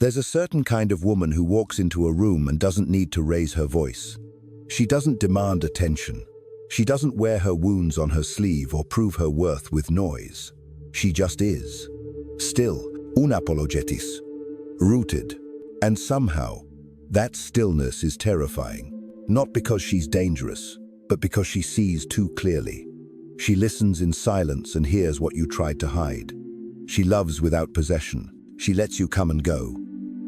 There's a certain kind of woman who walks into a room and doesn't need to raise her voice. She doesn't demand attention. She doesn't wear her wounds on her sleeve or prove her worth with noise. She just is. Still, unapologetis. Rooted. And somehow, that stillness is terrifying. Not because she's dangerous, but because she sees too clearly. She listens in silence and hears what you tried to hide. She loves without possession. She lets you come and go.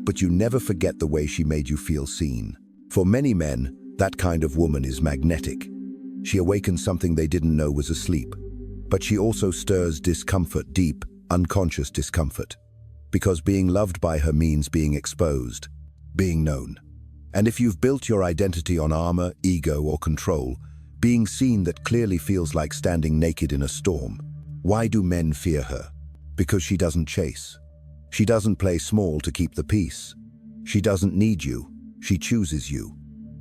But you never forget the way she made you feel seen. For many men, that kind of woman is magnetic. She awakens something they didn't know was asleep. But she also stirs discomfort, deep, unconscious discomfort. Because being loved by her means being exposed, being known. And if you've built your identity on armor, ego, or control, being seen that clearly feels like standing naked in a storm. Why do men fear her? Because she doesn't chase. She doesn't play small to keep the peace. She doesn't need you, she chooses you.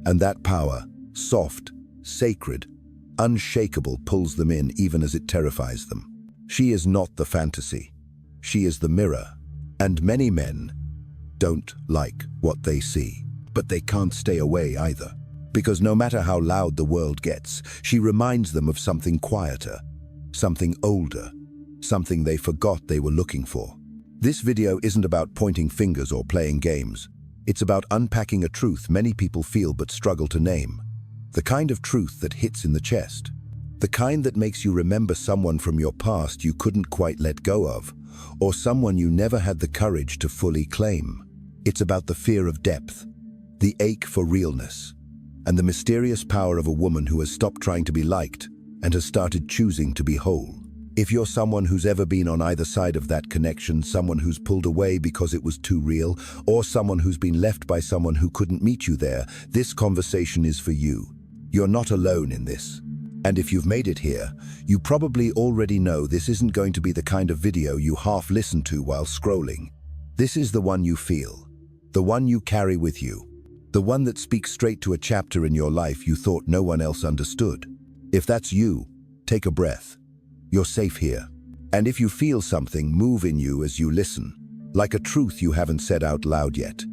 And that power, soft, sacred, unshakable, pulls them in even as it terrifies them. She is not the fantasy. She is the mirror. And many men don't like what they see. But they can't stay away either. Because no matter how loud the world gets, she reminds them of something quieter, something older, something they forgot they were looking for. This video isn't about pointing fingers or playing games. It's about unpacking a truth many people feel but struggle to name. The kind of truth that hits in the chest. The kind that makes you remember someone from your past you couldn't quite let go of, or someone you never had the courage to fully claim. It's about the fear of depth, the ache for realness, and the mysterious power of a woman who has stopped trying to be liked and has started choosing to be whole. If you're someone who's ever been on either side of that connection, someone who's pulled away because it was too real, or someone who's been left by someone who couldn't meet you there, this conversation is for you. You're not alone in this. And if you've made it here, you probably already know this isn't going to be the kind of video you half listen to while scrolling. This is the one you feel, the one you carry with you, the one that speaks straight to a chapter in your life you thought no one else understood. If that's you, take a breath. You're safe here. And if you feel something move in you as you listen, like a truth you haven't said out loud yet,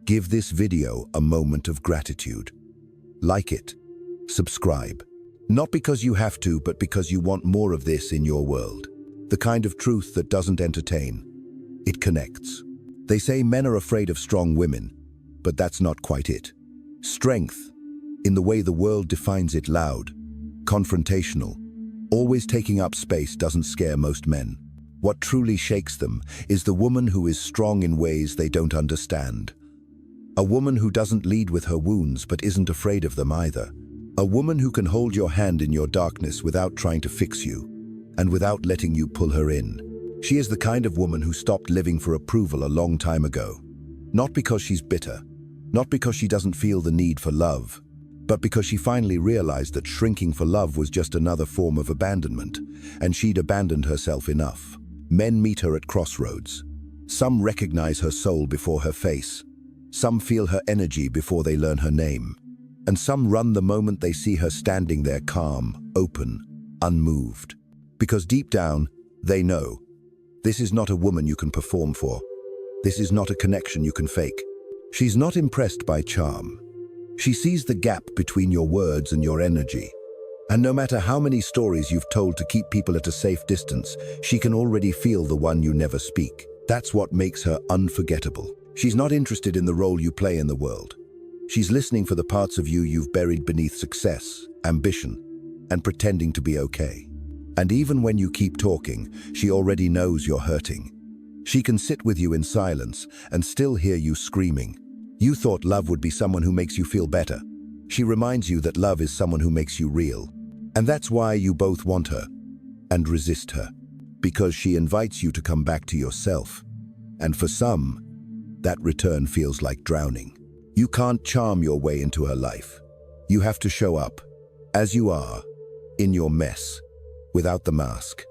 give this video a moment of gratitude. Like it. Subscribe. Not because you have to, but because you want more of this in your world. The kind of truth that doesn't entertain. It connects. They say men are afraid of strong women, but that's not quite it. Strength, in the way the world defines it, loud, confrontational, always taking up space, doesn't scare most men. What truly shakes them is the woman who is strong in ways they don't understand. A woman who doesn't lead with her wounds but isn't afraid of them either. A woman who can hold your hand in your darkness without trying to fix you, and without letting you pull her in. She is the kind of woman who stopped living for approval a long time ago. Not because she's bitter, not because she doesn't feel the need for love, but because she finally realized that shrinking for love was just another form of abandonment, and she'd abandoned herself enough. Men meet her at crossroads. Some recognize her soul before her face. Some feel her energy before they learn her name. And some run the moment they see her standing there calm, open, unmoved. Because deep down, they know, this is not a woman you can perform for. This is not a connection you can fake. She's not impressed by charm. She sees the gap between your words and your energy. And no matter how many stories you've told to keep people at a safe distance, she can already feel the one you never speak. That's what makes her unforgettable. She's not interested in the role you play in the world. She's listening for the parts of you you've buried beneath success, ambition, and pretending to be okay. And even when you keep talking, she already knows you're hurting. She can sit with you in silence and still hear you screaming. You thought love would be someone who makes you feel better. She reminds you that love is someone who makes you real. And that's why you both want her and resist her. Because she invites you to come back to yourself. And for some, that return feels like drowning. You can't charm your way into her life. You have to show up, as you are, in your mess, without the mask.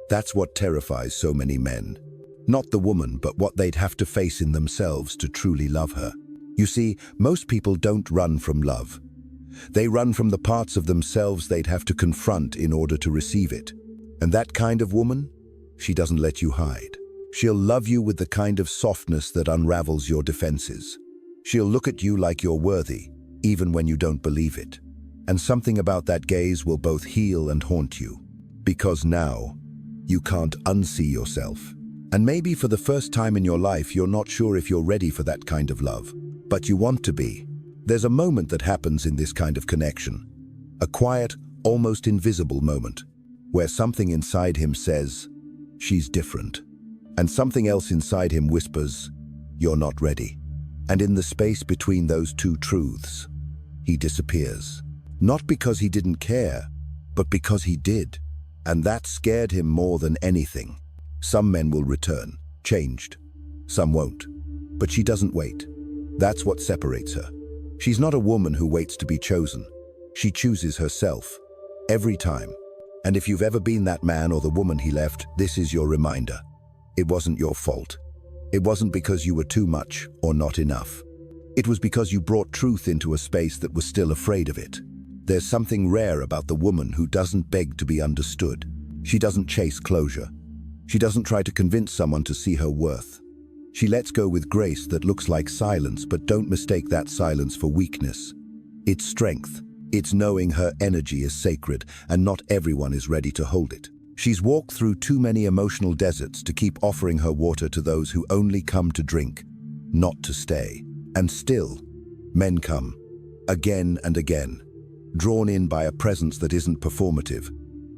That's what terrifies so many men. Not the woman, but what they'd have to face in themselves to truly love her. You see, most people don't run from love. They run from the parts of themselves they'd have to confront in order to receive it. And that kind of woman, she doesn't let you hide. She'll love you with the kind of softness that unravels your defenses. She'll look at you like you're worthy, even when you don't believe it. And something about that gaze will both heal and haunt you. Because now, you can't unsee yourself. And maybe for the first time in your life, you're not sure if you're ready for that kind of love. But you want to be. There's a moment that happens in this kind of connection. A quiet, almost invisible moment, where something inside him says, she's different. And something else inside him whispers, you're not ready. And in the space between those two truths, he disappears. Not because he didn't care, but because he did. And that scared him more than anything. Some men will return, changed. Some won't. But she doesn't wait. That's what separates her. She's not a woman who waits to be chosen. She chooses herself. Every time. And if you've ever been that man or the woman he left, this is your reminder. It wasn't your fault. It wasn't because you were too much or not enough. It was because you brought truth into a space that was still afraid of it. There's something rare about the woman who doesn't beg to be understood. She doesn't chase closure. She doesn't try to convince someone to see her worth. She lets go with grace that looks like silence, but don't mistake that silence for weakness. It's strength. It's knowing her energy is sacred and not everyone is ready to hold it. She's walked through too many emotional deserts to keep offering her water to those who only come to drink, not to stay. And still, men come, again and again, drawn in by a presence that isn't performative.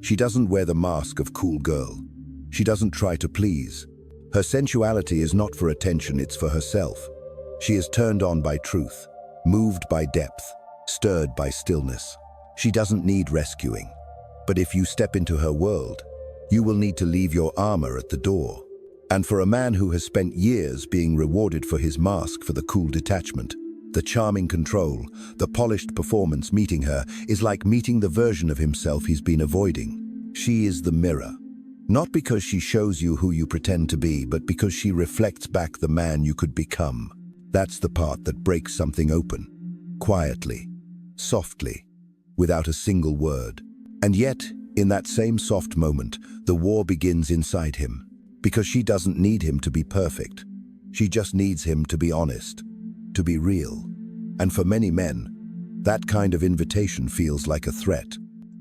She doesn't wear the mask of cool girl. She doesn't try to please. Her sensuality is not for attention, it's for herself. She is turned on by truth, moved by depth, stirred by stillness. She doesn't need rescuing. But if you step into her world, you will need to leave your armor at the door. And for a man who has spent years being rewarded for his mask for the cool detachment, the charming control, the polished performance, meeting her is like meeting the version of himself he's been avoiding. She is the mirror. Not because she shows you who you pretend to be, but because she reflects back the man you could become. That's the part that breaks something open. Quietly, softly, without a single word. And yet, in that same soft moment, the war begins inside him. Because she doesn't need him to be perfect. She just needs him to be honest, to be real. And for many men, that kind of invitation feels like a threat.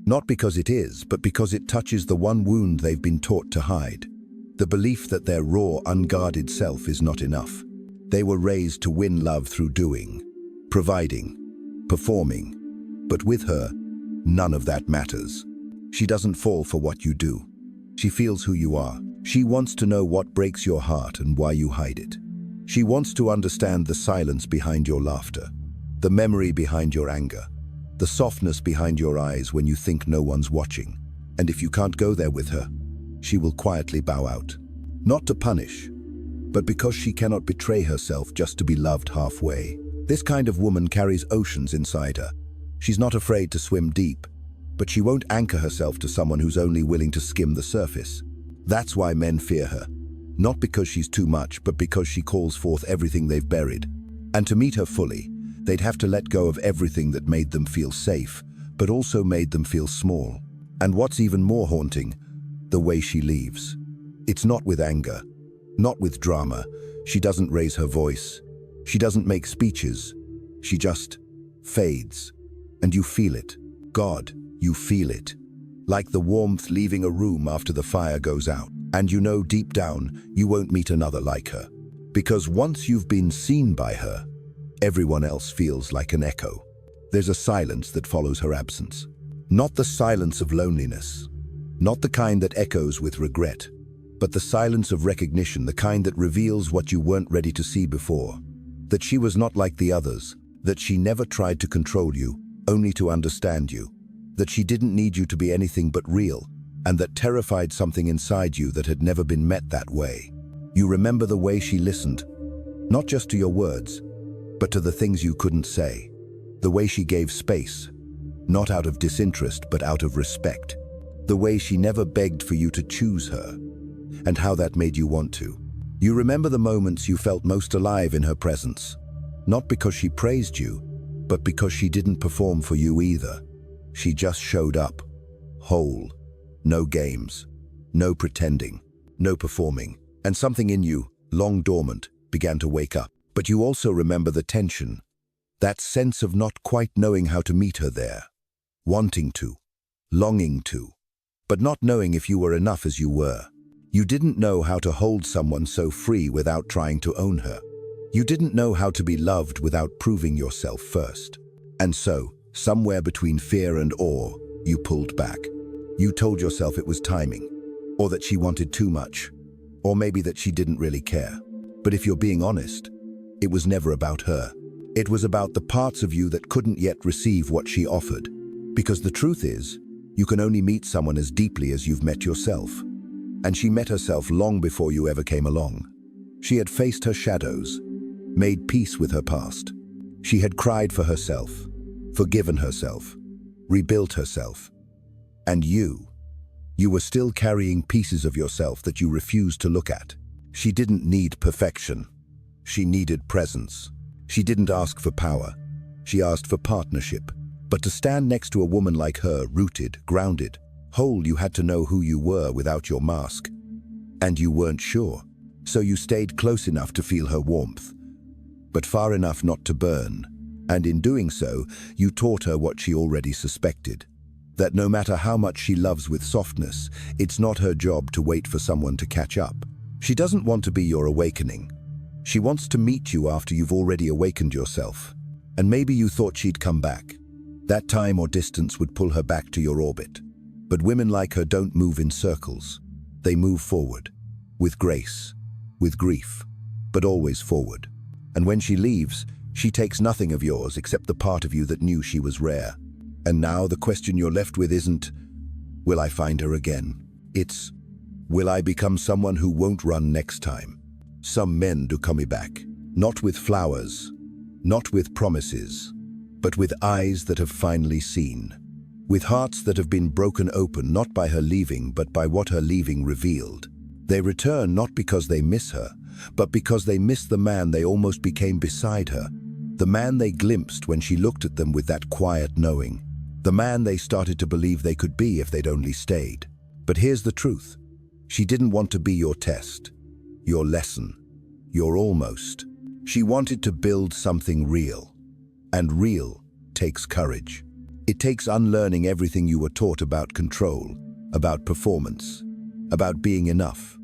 Not because it is, but because it touches the one wound they've been taught to hide. The belief that their raw, unguarded self is not enough. They were raised to win love through doing, providing, performing. But with her, none of that matters. She doesn't fall for what you do. She feels who you are. She wants to know what breaks your heart and why you hide it. She wants to understand the silence behind your laughter, the memory behind your anger, the softness behind your eyes when you think no one's watching. And if you can't go there with her, she will quietly bow out. Not to punish, but because she cannot betray herself just to be loved halfway. This kind of woman carries oceans inside her. She's not afraid to swim deep, but she won't anchor herself to someone who's only willing to skim the surface. That's why men fear her. Not because she's too much, but because she calls forth everything they've buried. And to meet her fully, they'd have to let go of everything that made them feel safe, but also made them feel small. And what's even more haunting, the way she leaves. It's not with anger, not with drama. She doesn't raise her voice. She doesn't make speeches. She just fades. And you feel it. God, you feel it. Like the warmth leaving a room after the fire goes out. And you know deep down, you won't meet another like her. Because once you've been seen by her, everyone else feels like an echo. There's a silence that follows her absence. Not the silence of loneliness. Not the kind that echoes with regret. But the silence of recognition, the kind that reveals what you weren't ready to see before. That she was not like the others. That she never tried to control you, only to understand you. That she didn't need you to be anything but real, and that terrified something inside you that had never been met that way. You remember the way she listened, not just to your words, but to the things you couldn't say. The way she gave space, not out of disinterest, but out of respect. The way she never begged for you to choose her, and how that made you want to. You remember the moments you felt most alive in her presence, not because she praised you, but because she didn't perform for you either. She just showed up, whole. No games, no pretending, no performing. And something in you, long dormant, began to wake up. But you also remember the tension, that sense of not quite knowing how to meet her there, wanting to, longing to, but not knowing if you were enough as you were. You didn't know how to hold someone so free without trying to own her. You didn't know how to be loved without proving yourself first. And so, somewhere between fear and awe, you pulled back. You told yourself it was timing, or that she wanted too much, or maybe that she didn't really care. But if you're being honest, it was never about her. It was about the parts of you that couldn't yet receive what she offered. Because the truth is, you can only meet someone as deeply as you've met yourself. And she met herself long before you ever came along. She had faced her shadows, made peace with her past. She had cried for herself, forgiven herself, rebuilt herself. And you were still carrying pieces of yourself that you refused to look at. She didn't need perfection. She needed presence. She didn't ask for power. She asked for partnership. But to stand next to a woman like her, rooted, grounded, whole, you had to know who you were without your mask. And you weren't sure. So you stayed close enough to feel her warmth, but far enough not to burn. And in doing so, you taught her what she already suspected. That no matter how much she loves with softness, it's not her job to wait for someone to catch up. She doesn't want to be your awakening. She wants to meet you after you've already awakened yourself. And maybe you thought she'd come back. That time or distance would pull her back to your orbit. But women like her don't move in circles. They move forward, with grace, with grief, but always forward. And when she leaves, she takes nothing of yours except the part of you that knew she was rare. And now the question you're left with isn't, will I find her again? It's, will I become someone who won't run next time? Some men do come back, not with flowers, not with promises, but with eyes that have finally seen, with hearts that have been broken open not by her leaving but by what her leaving revealed. They return not because they miss her, but because they miss the man they almost became beside her, the man they glimpsed when she looked at them with that quiet knowing, the man they started to believe they could be if they'd only stayed. But here's the truth. She didn't want to be your test, your lesson, your almost. She wanted to build something real. And real takes courage. It takes unlearning everything you were taught about control, about performance, about being enough.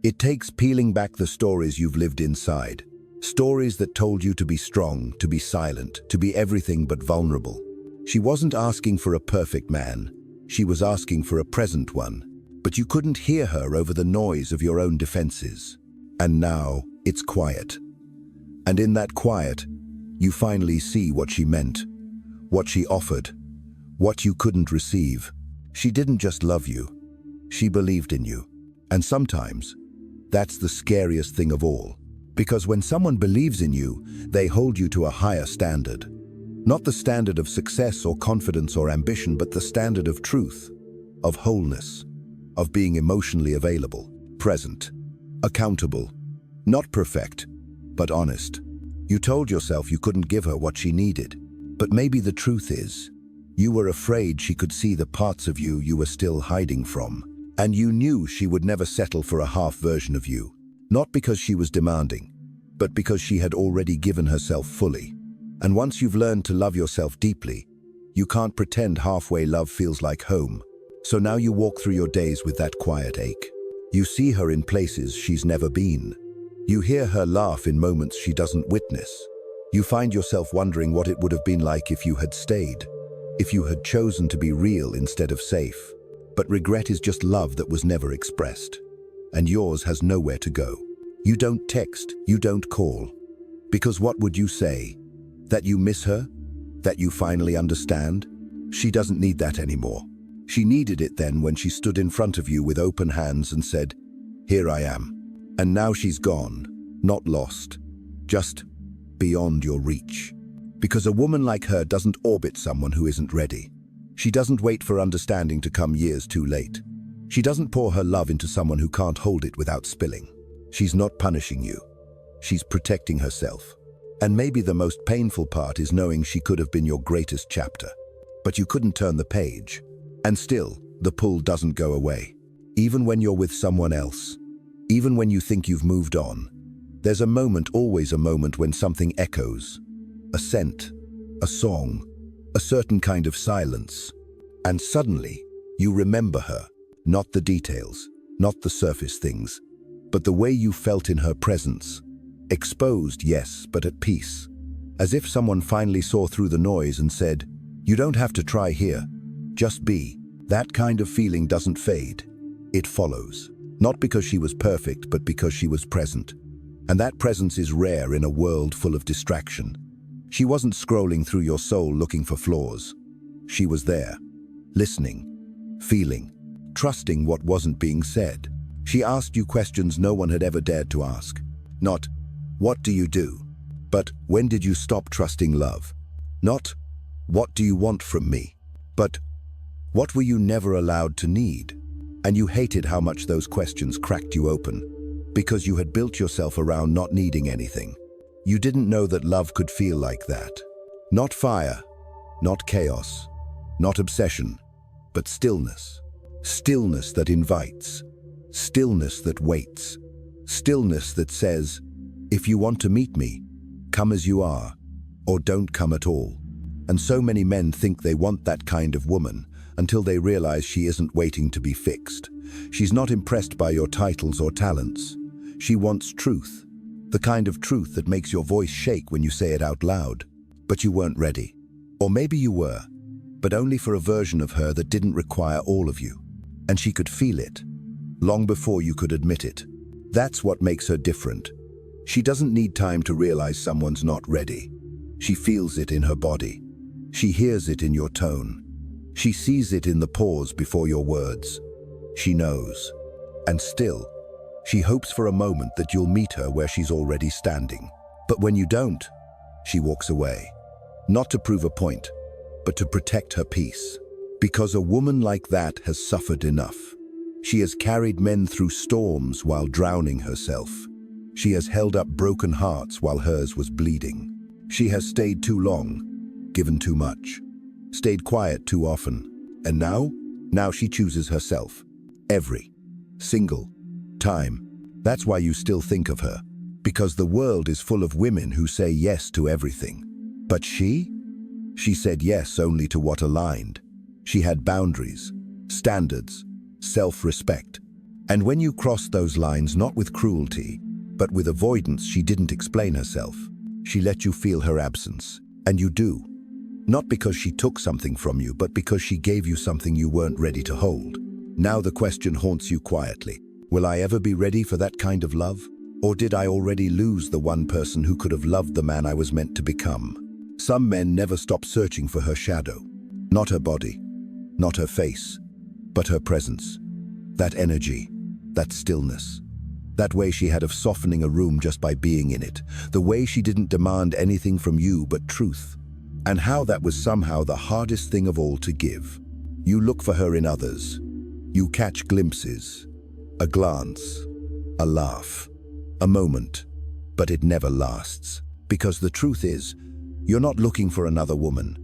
It takes peeling back the stories you've lived inside, stories that told you to be strong, to be silent, to be everything but vulnerable. She wasn't asking for a perfect man. She was asking for a present one. But you couldn't hear her over the noise of your own defenses. And now it's quiet. And in that quiet, you finally see what she meant, what she offered, what you couldn't receive. She didn't just love you, she believed in you. And sometimes, that's the scariest thing of all. Because when someone believes in you, they hold you to a higher standard. Not the standard of success or confidence or ambition, but the standard of truth, of wholeness, of being emotionally available, present, accountable, not perfect, but honest. You told yourself you couldn't give her what she needed. But maybe the truth is, you were afraid she could see the parts of you you were still hiding from. And you knew she would never settle for a half version of you. Not because she was demanding, but because she had already given herself fully. And once you've learned to love yourself deeply, you can't pretend halfway love feels like home. So now you walk through your days with that quiet ache. You see her in places she's never been. You hear her laugh in moments she doesn't witness. You find yourself wondering what it would have been like if you had stayed, if you had chosen to be real instead of safe. But regret is just love that was never expressed. And yours has nowhere to go. You don't text, you don't call. Because what would you say? That you miss her? That you finally understand? She doesn't need that anymore. She needed it then when she stood in front of you with open hands and said, "Here I am." And now she's gone, not lost, just beyond your reach. Because a woman like her doesn't orbit someone who isn't ready. She doesn't wait for understanding to come years too late. She doesn't pour her love into someone who can't hold it without spilling. She's not punishing you. She's protecting herself. And maybe the most painful part is knowing she could have been your greatest chapter. But you couldn't turn the page. And still, the pull doesn't go away. Even when you're with someone else, Even when you think you've moved on, there's a moment, always a moment, when something echoes. A scent, a song, a certain kind of silence. And suddenly, you remember her. Not the details, not the surface things, but the way you felt in her presence. Exposed, yes, but at peace. As if someone finally saw through the noise and said, "You don't have to try here. Just be." That kind of feeling doesn't fade. It follows. Not because she was perfect, but because she was present. And that presence is rare in a world full of distraction. She wasn't scrolling through your soul looking for flaws. She was there, listening, feeling, trusting what wasn't being said. She asked you questions no one had ever dared to ask. Not, "What do you do?" but "When did you stop trusting love?" Not, "What do you want from me?" but "What were you never allowed to need?" And you hated how much those questions cracked you open, because you had built yourself around not needing anything. You didn't know that love could feel like that. Not fire, not chaos, not obsession, but stillness. Stillness that invites. Stillness that waits. Stillness that says, "If you want to meet me, come as you are, or don't come at all." And so many men think they want that kind of woman until they realize she isn't waiting to be fixed. She's not impressed by your titles or talents. She wants truth, the kind of truth that makes your voice shake when you say it out loud. But you weren't ready. Or maybe you were, but only for a version of her that didn't require all of you. And she could feel it, long before you could admit it. That's what makes her different. She doesn't need time to realize someone's not ready. She feels it in her body. She hears it in your tone. She sees it in the pause before your words. She knows. And still, she hopes for a moment that you'll meet her where she's already standing. But when you don't, she walks away. Not to prove a point, but to protect her peace. Because a woman like that has suffered enough. She has carried men through storms while drowning herself. She has held up broken hearts while hers was bleeding. She has stayed too long, given too much, stayed quiet too often. And now she chooses herself. Every single time. That's why you still think of her. Because the world is full of women who say yes to everything. But she said yes only to what aligned. She had boundaries, standards, self-respect. And when you crossed those lines, not with cruelty, but with avoidance, she didn't explain herself. She let you feel her absence. And you do. Not because she took something from you, but because she gave you something you weren't ready to hold. Now the question haunts you quietly. Will I ever be ready for that kind of love? Or did I already lose the one person who could have loved the man I was meant to become? Some men never stop searching for her shadow. Not her body, not her face, but her presence. That energy, that stillness. That way she had of softening a room just by being in it. The way she didn't demand anything from you but truth. And how that was somehow the hardest thing of all to give. You look for her in others. You catch glimpses, a glance, a laugh, a moment, but it never lasts. Because the truth is, you're not looking for another woman.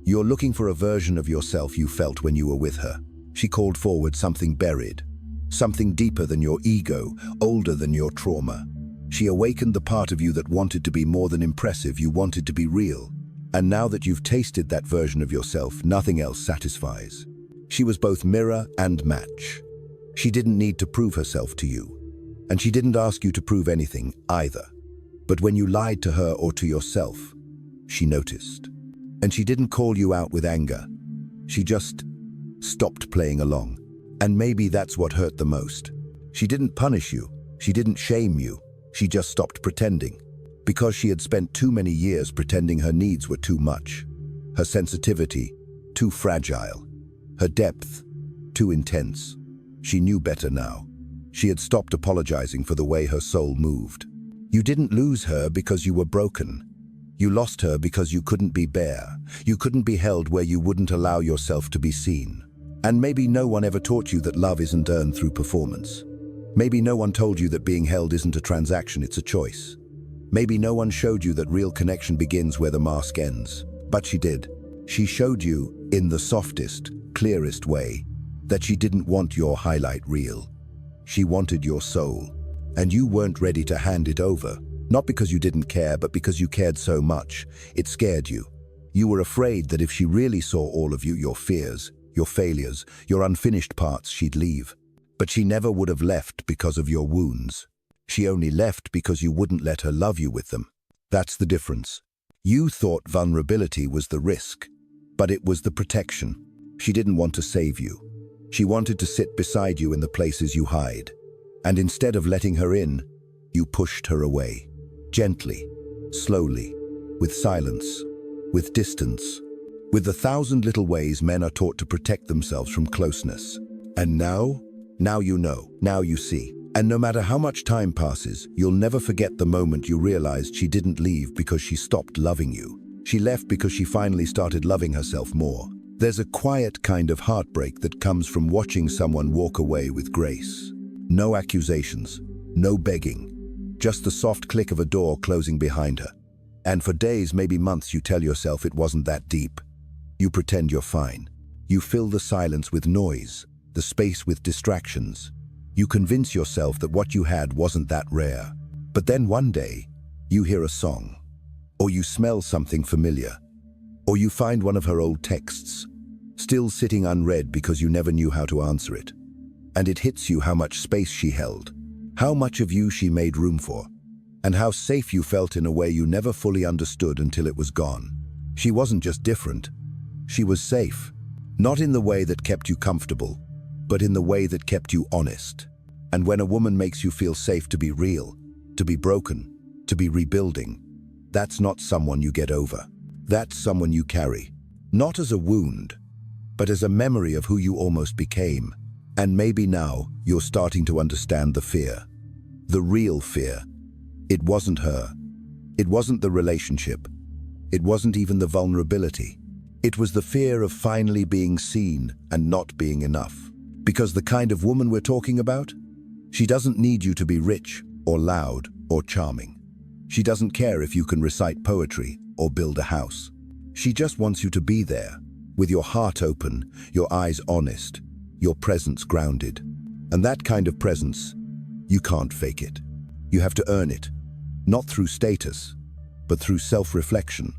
You're looking for a version of yourself you felt when you were with her. She called forward something buried, something deeper than your ego, older than your trauma. She awakened the part of you that wanted to be more than impressive. You wanted to be real. And now that you've tasted that version of yourself, nothing else satisfies. She was both mirror and match. She didn't need to prove herself to you. And she didn't ask you to prove anything either. But when you lied to her or to yourself, she noticed. And she didn't call you out with anger. She just stopped playing along. And maybe that's what hurt the most. She didn't punish you. She didn't shame you. She just stopped pretending. Because she had spent too many years pretending her needs were too much. Her sensitivity, too fragile. Her depth, too intense. She knew better now. She had stopped apologizing for the way her soul moved. You didn't lose her because you were broken. You lost her because you couldn't be bare. You couldn't be held where you wouldn't allow yourself to be seen. And maybe no one ever taught you that love isn't earned through performance. Maybe no one told you that being held isn't a transaction, it's a choice. Maybe no one showed you that real connection begins where the mask ends. But she did. She showed you, in the softest, clearest way, that she didn't want your highlight reel. She wanted your soul. And you weren't ready to hand it over. Not because you didn't care, but because you cared so much. It scared you. You were afraid that if she really saw all of you, your fears, your failures, your unfinished parts, she'd leave. But she never would have left because of your wounds. She only left because you wouldn't let her love you with them. That's the difference. You thought vulnerability was the risk, but it was the protection. She didn't want to save you. She wanted to sit beside you in the places you hide. And instead of letting her in, you pushed her away. Gently, slowly, with silence, with distance, with the 1,000 little ways men are taught to protect themselves from closeness. And now you know, now you see. And no matter how much time passes, you'll never forget the moment you realized she didn't leave because she stopped loving you. She left because she finally started loving herself more. There's a quiet kind of heartbreak that comes from watching someone walk away with grace. No accusations, no begging, just the soft click of a door closing behind her. And for days, maybe months, you tell yourself it wasn't that deep. You pretend you're fine. You fill the silence with noise, the space with distractions. You convince yourself that what you had wasn't that rare. But then one day, you hear a song, or you smell something familiar, or you find one of her old texts, still sitting unread because you never knew how to answer it. And it hits you how much space she held, how much of you she made room for, and how safe you felt in a way you never fully understood until it was gone. She wasn't just different, she was safe. Not in the way that kept you comfortable, but in the way that kept you honest. And when a woman makes you feel safe to be real, to be broken, to be rebuilding, that's not someone you get over. That's someone you carry, not as a wound, but as a memory of who you almost became. And maybe now you're starting to understand the fear, the real fear. It wasn't her. It wasn't the relationship. It wasn't even the vulnerability. It was the fear of finally being seen and not being enough. Because the kind of woman we're talking about, she doesn't need you to be rich or loud or charming. She doesn't care if you can recite poetry or build a house. She just wants you to be there, with your heart open, your eyes honest, your presence grounded. And that kind of presence, you can't fake it. You have to earn it, not through status, but through self-reflection,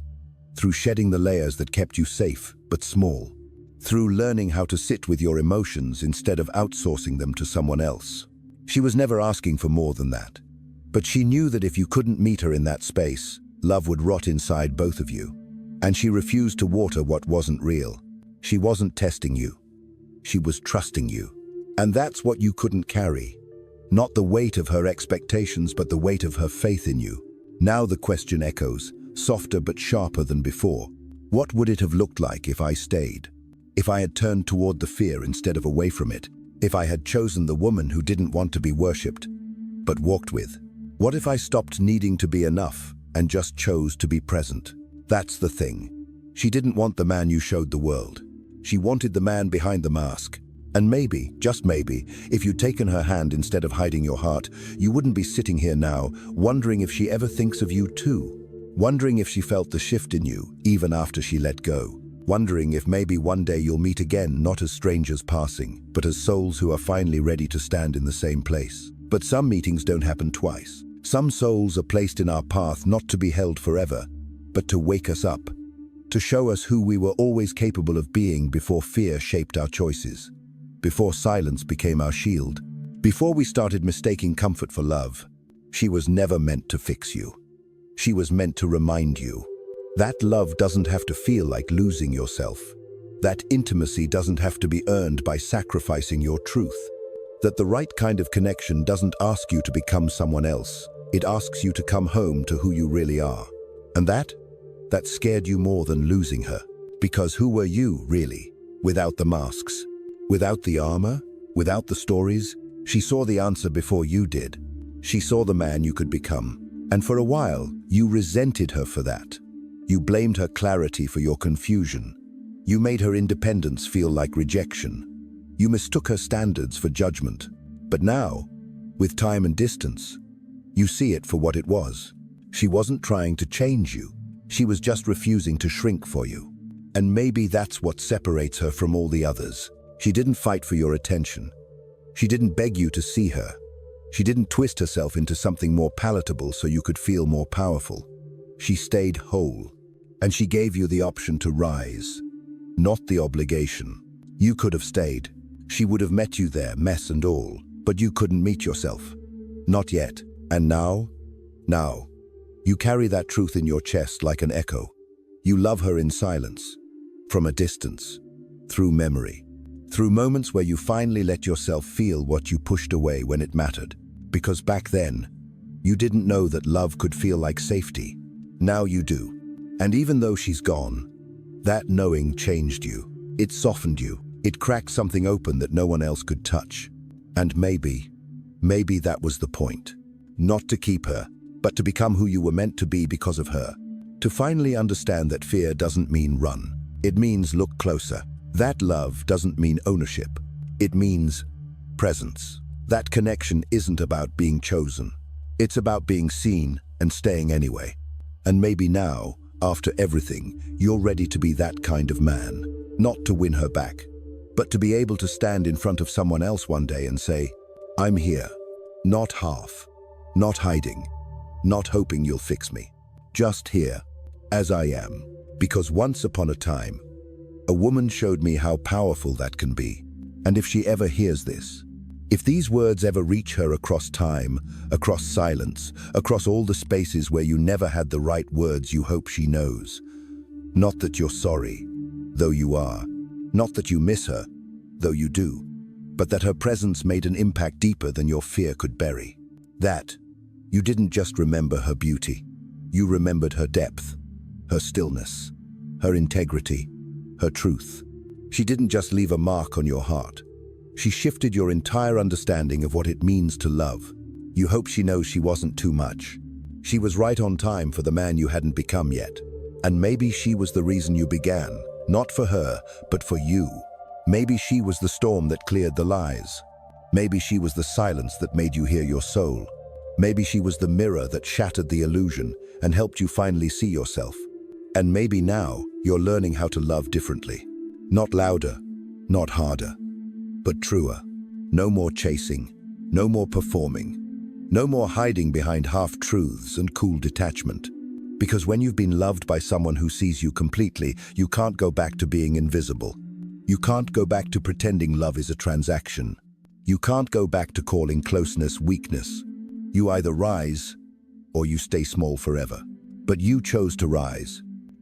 through shedding the layers that kept you safe but small, through learning how to sit with your emotions instead of outsourcing them to someone else. She was never asking for more than that. But she knew that if you couldn't meet her in that space, love would rot inside both of you. And she refused to water what wasn't real. She wasn't testing you. She was trusting you. And that's what you couldn't carry. Not the weight of her expectations, but the weight of her faith in you. Now the question echoes, softer but sharper than before. What would it have looked like if I stayed? If I had turned toward the fear instead of away from it? If I had chosen the woman who didn't want to be worshipped, but walked with? What if I stopped needing to be enough and just chose to be present? That's the thing. She didn't want the man you showed the world. She wanted the man behind the mask. And maybe, just maybe, if you'd taken her hand instead of hiding your heart, you wouldn't be sitting here now, wondering if she ever thinks of you too. Wondering if she felt the shift in you, even after she let go. Wondering if maybe one day you'll meet again, not as strangers passing, but as souls who are finally ready to stand in the same place. But some meetings don't happen twice. Some souls are placed in our path not to be held forever, but to wake us up, to show us who we were always capable of being before fear shaped our choices, before silence became our shield, before we started mistaking comfort for love. She was never meant to fix you. She was meant to remind you. That love doesn't have to feel like losing yourself. That intimacy doesn't have to be earned by sacrificing your truth. That the right kind of connection doesn't ask you to become someone else. It asks you to come home to who you really are. And that scared you more than losing her. Because who were you, really? Without the masks, without the armor, without the stories? She saw the answer before you did. She saw the man you could become. And for a while, you resented her for that. You blamed her clarity for your confusion. You made her independence feel like rejection. You mistook her standards for judgment. But now, with time and distance, you see it for what it was. She wasn't trying to change you. She was just refusing to shrink for you. And maybe that's what separates her from all the others. She didn't fight for your attention. She didn't beg you to see her. She didn't twist herself into something more palatable so you could feel more powerful. She stayed whole, and she gave you the option to rise, not the obligation. You could have stayed. She would have met you there, mess and all, but you couldn't meet yourself. Not yet. And now? Now. You carry that truth in your chest like an echo. You love her in silence, from a distance, through memory, through moments where you finally let yourself feel what you pushed away when it mattered. Because back then, you didn't know that love could feel like safety. Now you do. And even though she's gone, that knowing changed you. It softened you. It cracked something open that no one else could touch. And maybe that was the point. Not to keep her, but to become who you were meant to be because of her. To finally understand that fear doesn't mean run. It means look closer. That love doesn't mean ownership. It means presence. That connection isn't about being chosen. It's about being seen and staying anyway. And maybe now, after everything, you're ready to be that kind of man. Not to win her back, but to be able to stand in front of someone else one day and say, I'm here. Not half. Not hiding. Not hoping you'll fix me. Just here, as I am. Because once upon a time, a woman showed me how powerful that can be. And if she ever hears this, if these words ever reach her across time, across silence, across all the spaces where you never had the right words, you hope she knows. Not that you're sorry, though you are. Not that you miss her, though you do. But that her presence made an impact deeper than your fear could bury. That you didn't just remember her beauty. You remembered her depth, her stillness, her integrity, her truth. She didn't just leave a mark on your heart. She shifted your entire understanding of what it means to love. You hope she knows she wasn't too much. She was right on time for the man you hadn't become yet. And maybe she was the reason you began, not for her, but for you. Maybe she was the storm that cleared the lies. Maybe she was the silence that made you hear your soul. Maybe she was the mirror that shattered the illusion and helped you finally see yourself. And maybe now you're learning how to love differently. Not louder, not harder, but truer. No more chasing, no more performing, no more hiding behind half-truths and cool detachment. Because when you've been loved by someone who sees you completely, you can't go back to being invisible. You can't go back to pretending love is a transaction. You can't go back to calling closeness weakness. You either rise or you stay small forever. But you chose to rise.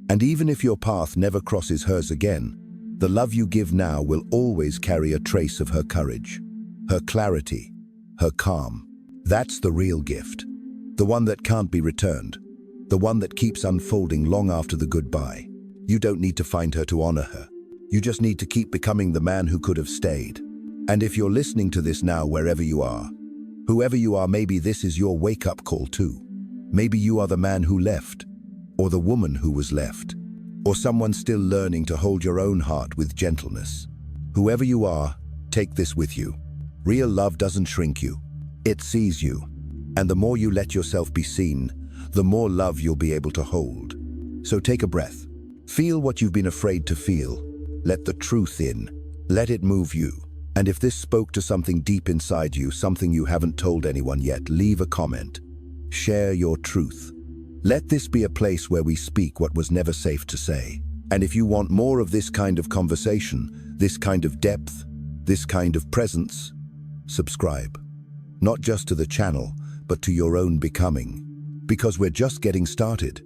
And even if your path never crosses hers again, the love you give now will always carry a trace of her courage, her clarity, her calm. That's the real gift. The one that can't be returned. The one that keeps unfolding long after the goodbye. You don't need to find her to honor her. You just need to keep becoming the man who could have stayed. And if you're listening to this now, wherever you are, whoever you are, maybe this is your wake-up call too. Maybe you are the man who left, or the woman who was left, or someone still learning to hold your own heart with gentleness. Whoever you are, take this with you. Real love doesn't shrink you. It sees you. And the more you let yourself be seen, the more love you'll be able to hold. So take a breath. Feel what you've been afraid to feel. Let the truth in. Let it move you. And if this spoke to something deep inside you, something you haven't told anyone yet, leave a comment. Share your truth. Let this be a place where we speak what was never safe to say. And if you want more of this kind of conversation, this kind of depth, this kind of presence, subscribe. Not just to the channel, but to your own becoming. Because we're just getting started.